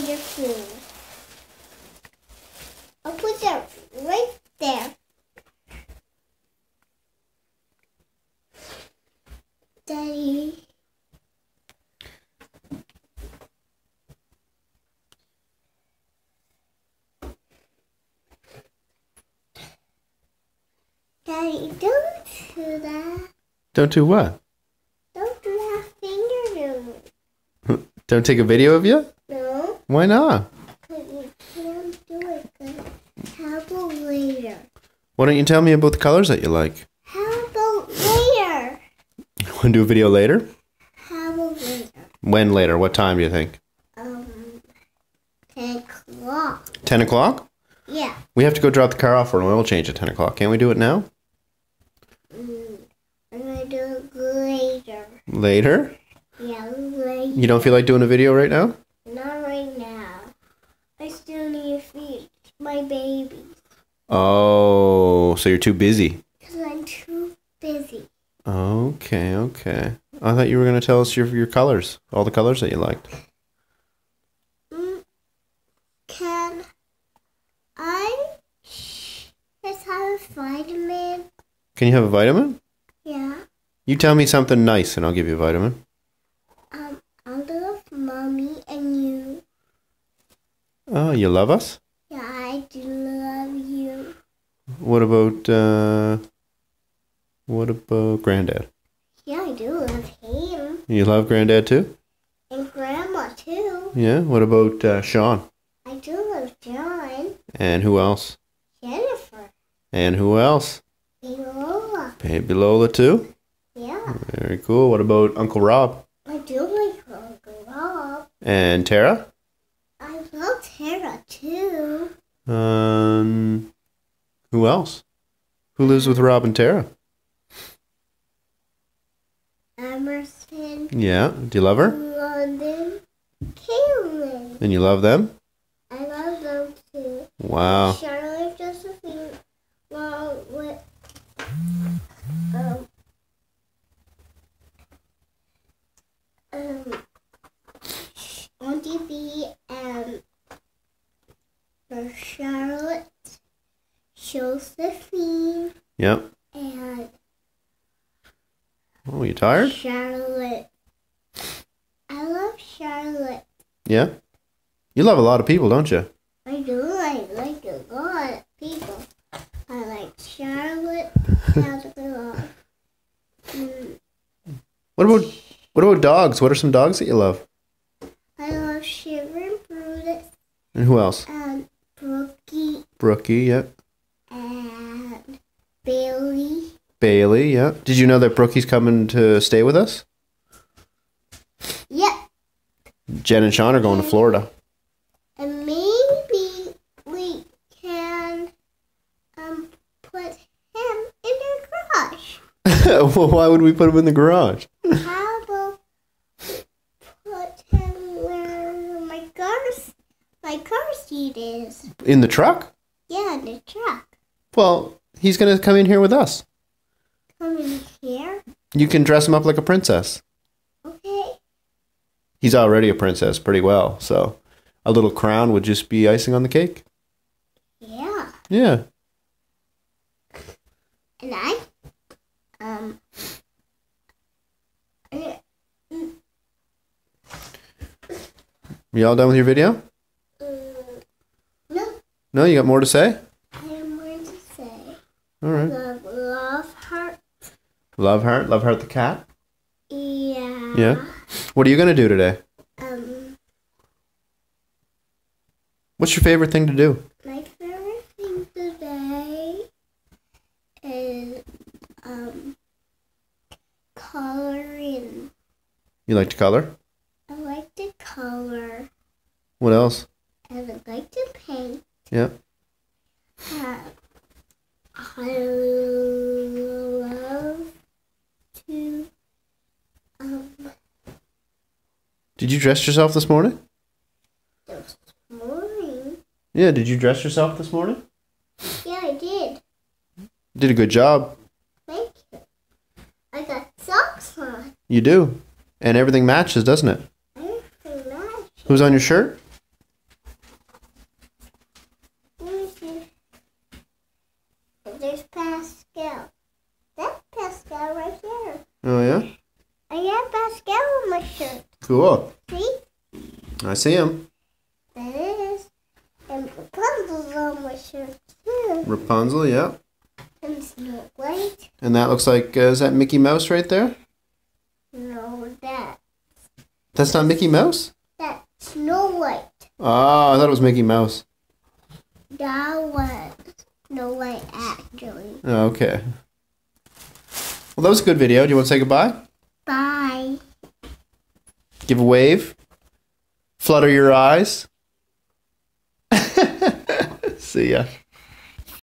your food. I'll put that right there. Daddy. Daddy, don't do that. Don't do what? Don't do that finger. Don't take a video of you? No. Why not? Because you can't do it. How about later? Why don't you tell me about the colors that you like? How about later? Want to do a video later? How about later? When later? What time do you think? 10 o'clock. 10 o'clock? Yeah. We have to go drop the car off for an oil change at 10 o'clock. Can't we do it now? I'm going to do it later. Later? Yeah, later. You don't feel like doing a video right now? Not right now. I still need to feed my babies. Oh, so you're too busy. Because I'm too busy. Okay, okay. I thought you were going to tell us your colors. All the colors that you liked. Can I just have a vitamin? Can you have a vitamin? Yeah. You tell me something nice and I'll give you a vitamin. I love Mommy and you. Oh, you love us? Yeah, I do love you. What about Granddad? Yeah, I do love him. You love Granddad too? And Grandma too. Yeah. What about Sean? I do love John. And who else? Jennifer. And who else? And Lola. Baby Lola too? Yeah. Very cool. What about Uncle Rob? I do like Uncle Rob. And Tara? I love Tara too. Who else? Who lives with Rob and Tara? Emerson. Yeah. Do you love her? London. Kaylin. And you love them? I love them too. Wow. Charlotte Josephine. Well, with Auntie B and Charlotte Josephine Yep. and Oh, you tired? Charlotte. I love Charlotte. Yeah. You love a lot of people, don't you? I do like a lot of people. I like Charlotte. Has a lot. What about dogs? What are some dogs that you love? I love Shiver and Brutus And who else? and Brookie Brookie, yep. and Bailey. Bailey, yeah. Did you know that Brookie's coming to stay with us? Yep. Jen and Sean are going to Florida. And maybe we can put him in the garage. Well, why would we put him in the garage? How about put him where my car seat is? In the truck? Yeah, in the truck. Well, he's going to come in here with us. Come in here. You can dress him up like a princess. Okay. He's already a princess pretty well, so a little crown would just be icing on the cake. Yeah. Yeah. And I You all done with your video? no, No, you got more to say? I have more to say. All right. Love heart. Love Heart the cat? Yeah. Yeah. What are you going to do today? What's your favorite thing to do? My favorite thing today is coloring. You like to color? I like to color. What else? I would like to paint. Yeah. I love to Did you dress yourself this morning? this morning. Yeah, did you dress yourself this morning? Yeah, I did. Did a good job. Thank you. I got socks on. You do. And everything matches, doesn't it? Everything matches. Who's on your shirt? Let me see. There's Pascal. That's Pascal right here. Oh, yeah? I have Pascal on my shirt. Cool. See? I see him. That is. And Rapunzel's on my shirt too. Rapunzel, yeah. And Snow White. And that looks like, is that Mickey Mouse right there? No, That's not Mickey Mouse? that's Snow White. Oh, I thought it was Mickey Mouse. That was Snow White actually. Oh, okay. Well, that was a good video. Do you want to say goodbye? Bye. Give a wave. Flutter your eyes. See ya.